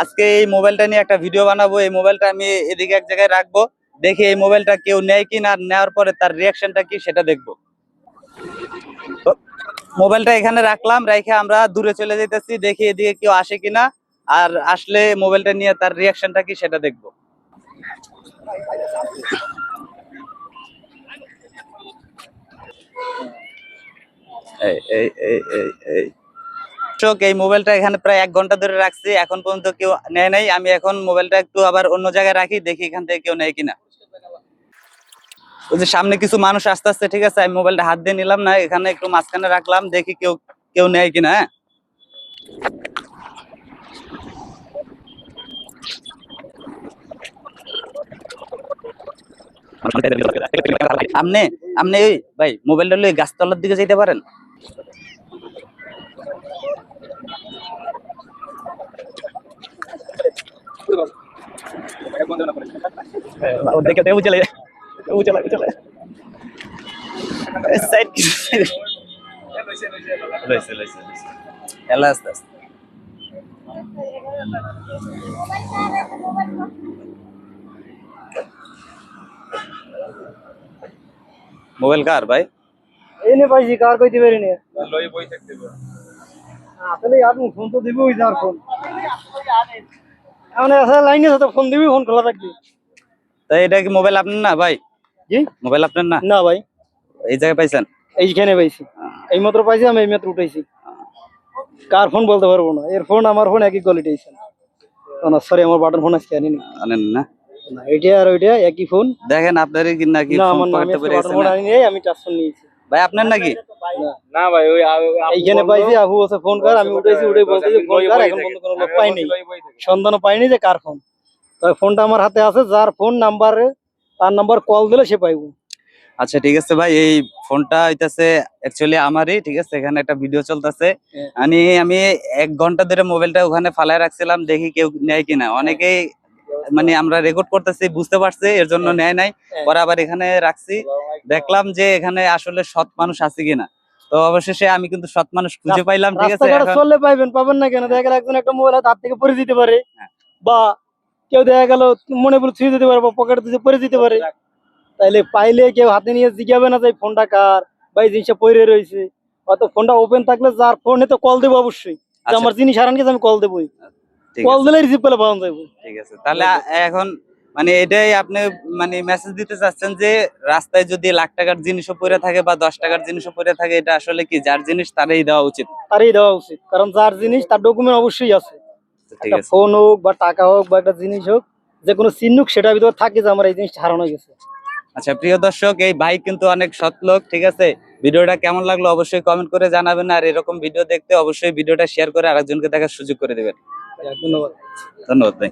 আজকে এই মোবাইলটা নিয়ে একটা ভিডিও বানাবো। এই মোবাইলটা আমি এদিকে এক জায়গায় রাখবো, দেখি এই মোবাইলটা কেউ নেয় কিনা, আর নেওয়ার পরে তার রিয়াকশনটা কি সেটা দেখবো। মোবাইলটা এখানে রাখলাম, রেখে আমরা দূরে চলে যেতেছি, দেখি এদিকে কেউ আসে কিনা, আর আসলে মোবাইলটা নিয়ে তার রিয়াকশনটা কি সেটা দেখবো। এই এই এই এই এই এই মোবাইলটা এখানে প্রায় 1 ঘন্টা ধরে রাখছি, এখন পর্যন্ত কেউ নেয় নাই। আমি এখন মোবাইলটা একটু আবার অন্য জায়গায় রাখি, দেখি এখান থেকে কেউ নেয় কিনা। ওই যে সামনে কিছু মানুষ আসতে আসতে, ঠিক আছে, আমি মোবাইলটা হাত দিয়ে নিলাম না, এখানে একটু মাঝখানে রাখলাম, দেখি কেউ কেউ নেয় কিনা। আপনি আপনি ওই ভাই মোবাইলটা লয়ে গাছতলার দিকে যেতে পারেন? দেখে দেখে চলে চলে চলে সাইড লইছে লইছে লইছে এলা আস্তে আস্তে। মোবাইল কার ভাই? এনে পাইছি, কার কইতে পারি না। লই বই থাকতে পারে আসলে আর ফোন তো দিবই, যার ফোন মানে আসলে লাইনে তো ফোন দিবি, ফোন খোলা থাকবে। তাই এটা কি মোবাইল আপনার না ভাই? জি মোবাইল আপনার না? না ভাই, এই জায়গায় পাইছেন? এইখানে পাইছি, এই মাত্র পাইছি, আমি এই মাত্র উঠাইছি। কার ফোন বলতে পারবো না, এর ফোন আমার ফোন একই কোয়ালিটি আছে না। সরি, আমার বাটন ফোন আজকে আনিনি। আনেন না? না, এটা আর ওইটা একই ফোন। দেখেন আপনারই কি নাকি না, ফোন আমার পকেটে পড়ে গেছে না? আমি টাচ ফোন নিয়েছি। ভাই আপনার নাকি? না ভাই, ওই এইখানে পাইছি, আবু বলছে ফোন কর, আমি উঠাইছি, উঠে বলতে যে ফোন কর, এখন পর্যন্ত কোনো লোক পাইনি, সন্ধানও পাইনি যে কার ফোন। তো ফোনটা আমার হাতে আছে, যার ফোন নাম্বারে তার নাম্বার কল দিলে সে পাইবো। আচ্ছা ঠিক আছে ভাই, এই ফোনটা হইতাছে অ্যাকচুয়ালি আমারই, ঠিক আছে। এখানে একটা ভিডিও চলতেছে, আমি 1 ঘন্টা ধরে মোবাইলটা ওখানে ফালায় রাখছিলাম, দেখি কেউ নেয় কিনা। অনেকেই মানে আমরা রেকর্ড করতেছি, বুঝতে পারছি, এর জন্য নেয় নাই। পরে আবার এখানে রাখছি, দেখলাম যে এখানে আসলে সৎ মানুষ আছে কিনা। তো অবশেষে আমি কিন্তু সৎ মানুষ খুঁজে পাইলাম, ঠিক আছে। রাস্তাঘাটে চললে পাইবেন, পাবেন না কেন? দেখা গেল একজন একটা মোবাইল হাত থেকে পড়ে যেতে পারে, বা কেউ দেখা গেল মনে বলে ছুঁয়ে যেতে পারে, বা পকেটে দিয়ে পড়ে যেতে পারে। তাইলে পাইলে কেউ হাতে নিয়ে জিজ্ঞাবে না যে ফোনটা কার, বা এই জিনিসটা পড়ে রয়েছে। অত ফোনটা ওপেন থাকলে যার ফোনে তো কল দেবো অবশ্যই, যে আমার জিনিস হারান গেছে, আমি কল দেবোই। কল দিলে রিসিভ করলে পাওয়া যাবে। ঠিক আছে, তাহলে এখন মানে এটাই আপনি মানে মেসেজ দিতে চাচ্ছেন যে রাস্তায় যদি লাখ টাকার জিনিসও পড়ে থাকে বা 10 টাকার জিনিসও পড়ে থাকে, এটা আসলে কি যার জিনিস তারই দেওয়া উচিত? তারই দেওয়া উচিত, কারণ যার জিনিস তার ডকুমেন্ট অবশ্যই আছে। ঠিক আছে, ফোন হোক বা টাকা হোক বা একটা জিনিস হোক, যে কোনো চিহ্নুক সেটার ভিতরে থাকে যে আমার এই জিনিসটা হারানো গেছে। আচ্ছা প্রিয় দর্শক, এই ভাই কিন্তু অনেক সৎ লোক, ঠিক আছে। ভিডিওটা কেমন লাগলো অবশ্যই কমেন্ট করে জানাবেন, আর এরকম ভিডিও দেখতে অবশ্যই ভিডিওটা শেয়ার করে আরেকজনকে দেখার সুযোগ করে দিবেন। ধন্যবাদ। ধন্যবাদ ভাই।